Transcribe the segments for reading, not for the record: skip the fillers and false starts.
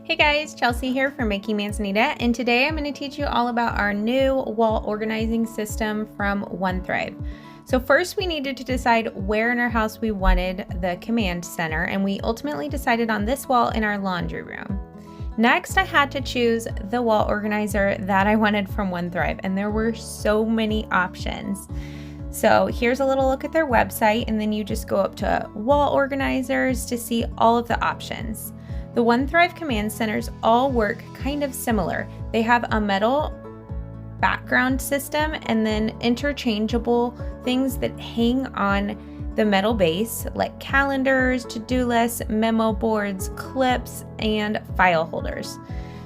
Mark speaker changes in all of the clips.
Speaker 1: Hey guys, Chelsea here from Making Manzanita, and today I'm going to teach you all about our new wall organizing system from OneThrive. So first we needed to decide where in our house we wanted the command center, and we ultimately decided on this wall in our laundry room. Next, I had to choose the wall organizer that I wanted from OneThrive, and there were so many options. So here's a little look at their website, and then you just go up to wall organizers to see all of the options. The OneThrive command centers all work kind of similar. They have a metal background system and then interchangeable things that hang on the metal base, like calendars, to-do lists, memo boards, clips, and file holders.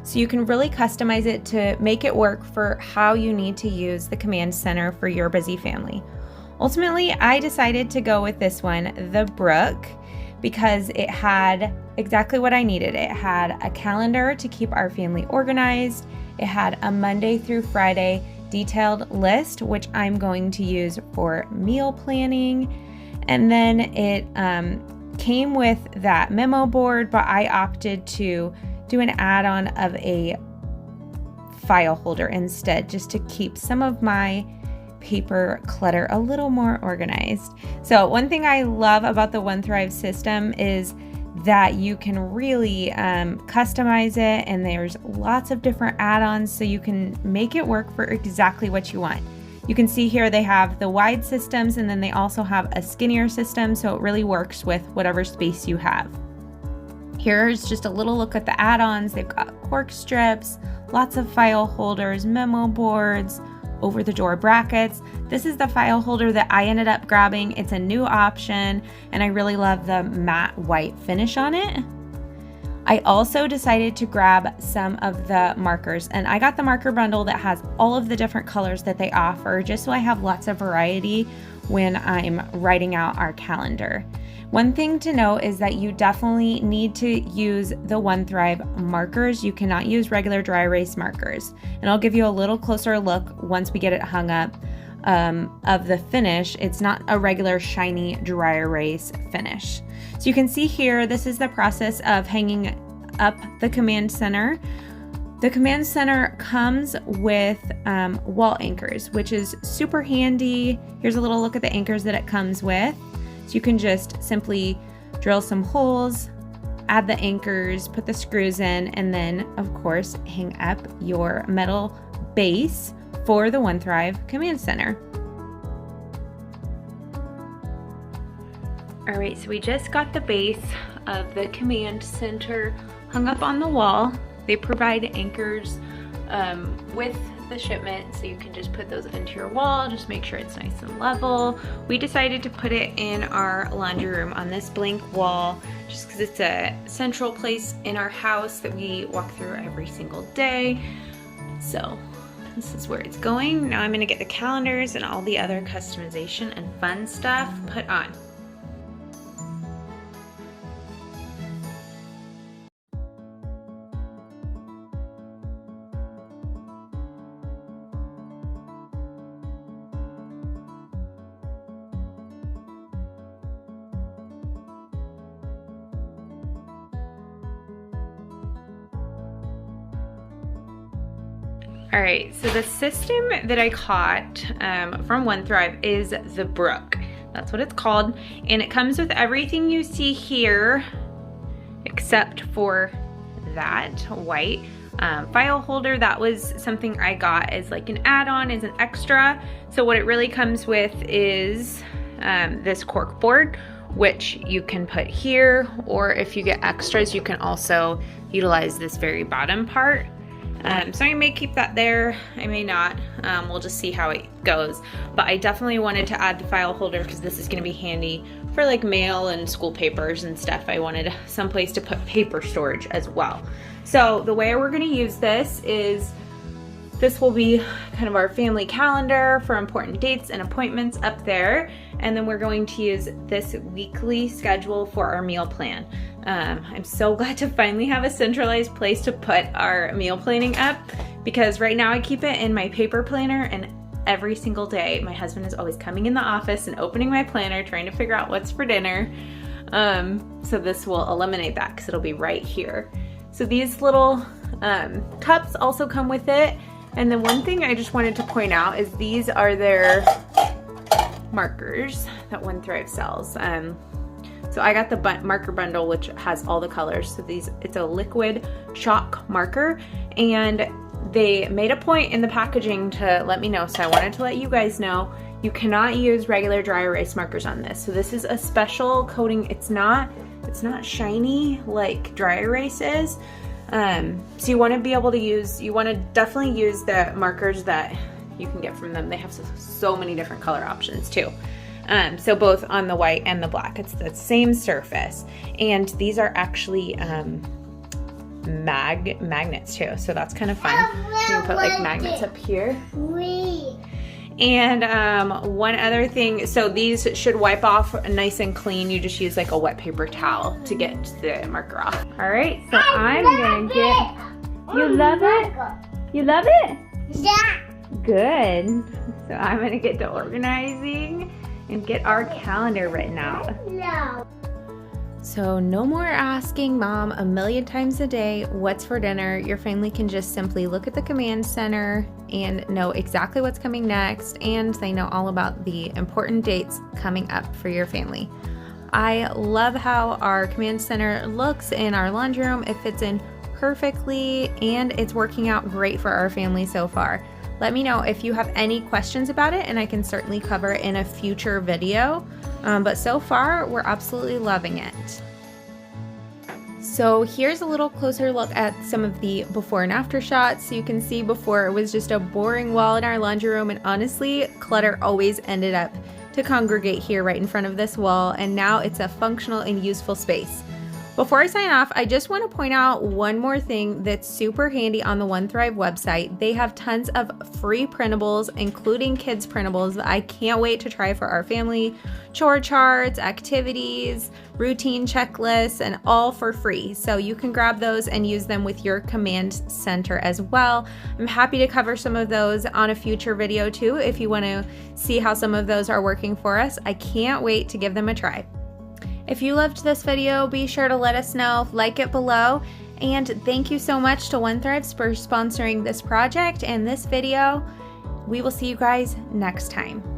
Speaker 1: So you can really customize it to make it work for how you need to use the command center for your busy family. Ultimately, I decided to go with this one, the Brook, because it had exactly what I needed. It had a calendar to keep our family organized. It had a Monday through Friday detailed list, which I'm going to use for meal planning. And then it came with that memo board, but I opted to do an add-on of a file holder instead, just to keep some of my paper clutter a little more organized. So one thing I love about the OneThrive system is that you can really customize it, and there's lots of different add-ons so you can make it work for exactly what you want. You can see here they have the wide systems, and then they also have a skinnier system, so it really works with whatever space you have. Here's just a little look at the add-ons. They've got cork strips, lots of file holders, memo boards, over-the-door brackets. This is the file holder that I ended up grabbing. It's a new option, and I really love the matte white finish on it. I also decided to grab some of the markers, and I got the marker bundle that has all of the different colors that they offer, just so I have lots of variety when I'm writing out our calendar. One thing to note is that you definitely need to use the OneThrive markers. You cannot use regular dry erase markers. And I'll give you a little closer look once we get it hung up of the finish. It's not a regular shiny dry erase finish. So you can see here, this is the process of hanging up the command center. The command center comes with wall anchors, which is super handy. Here's a little look at the anchors that it comes with. So you can just simply drill some holes, add the anchors, put the screws in, and then of course hang up your metal base for the OneThrive command center. All right, so we just got the base of the command center hung up on the wall. They provide anchors with the shipment, so you can just put those into your wall. Just make sure it's nice and level. We decided to put it in our laundry room on this blank wall, just because it's a central place in our house that we walk through every single day. So this is where it's going. Now I'm going to get the calendars and all the other customization and fun stuff put on. All right, so the system that I caught from OneThrive is the Brook. That's what it's called. And it comes with everything you see here, except for that white file holder. That was something I got as like an add-on, as an extra. So what it really comes with is this cork board, which you can put here, or if you get extras, you can also utilize this very bottom part. So I may keep that there, I may not, we'll just see how it goes. But I definitely wanted to add the file holder because this is gonna be handy for like mail and school papers and stuff. I wanted some place to put paper storage as well. So the way we're gonna use this is, this will be kind of our family calendar for important dates and appointments up there. And then we're going to use this weekly schedule for our meal plan. I'm so glad to finally have a centralized place to put our meal planning up, because right now I keep it in my paper planner, and every single day my husband is always coming in the office and opening my planner trying to figure out what's for dinner. So this will eliminate that because it'll be right here. So these little cups also come with it. And then one thing I just wanted to point out is these are their markers that One Thrive sells. So I got the marker bundle, which has all the colors. So it's a liquid chalk marker, and they made a point in the packaging to let me know. So I wanted to let you guys know you cannot use regular dry erase markers on this. So this is a special coating. It's not shiny like dry erase is. So you want to be able to use, you want to definitely use the markers that you can get from them. They have so many different color options too. So both on the white and the black, it's the same surface. And these are actually magnets too. So that's kind of fun. You can put like magnets up here. And one other thing, so these should wipe off nice and clean. You just use like a wet paper towel to get the marker off. All right, so I'm gonna get, you love it? You love it?
Speaker 2: Yeah.
Speaker 1: Good. So I'm gonna get to organizing and get our calendar written out.
Speaker 2: No.
Speaker 1: So no more asking mom a million times a day what's for dinner. Your family can just simply look at the command center and know exactly what's coming next, and they know all about the important dates coming up for your family. I love how our command center looks in our laundry room. It fits in perfectly and it's working out great for our family so far. Let me know if you have any questions about it, and I can certainly cover it in a future video. But so far, we're absolutely loving it. So here's a little closer look at some of the before and after shots. So you can see before it was just a boring wall in our laundry room, and honestly, clutter always ended up to congregate here right in front of this wall, and now it's a functional and useful space. Before I sign off, I just want to point out one more thing that's super handy on the One Thrive website. They have tons of free printables, including kids printables that I can't wait to try for our family. Chore charts, activities, routine checklists, and all for free. So you can grab those and use them with your command center as well. I'm happy to cover some of those on a future video too if you want to see how some of those are working for us. I can't wait to give them a try. If you loved this video, be sure to let us know, like it below, and thank you so much to One Thrive for sponsoring this project and this video. We will see you guys next time.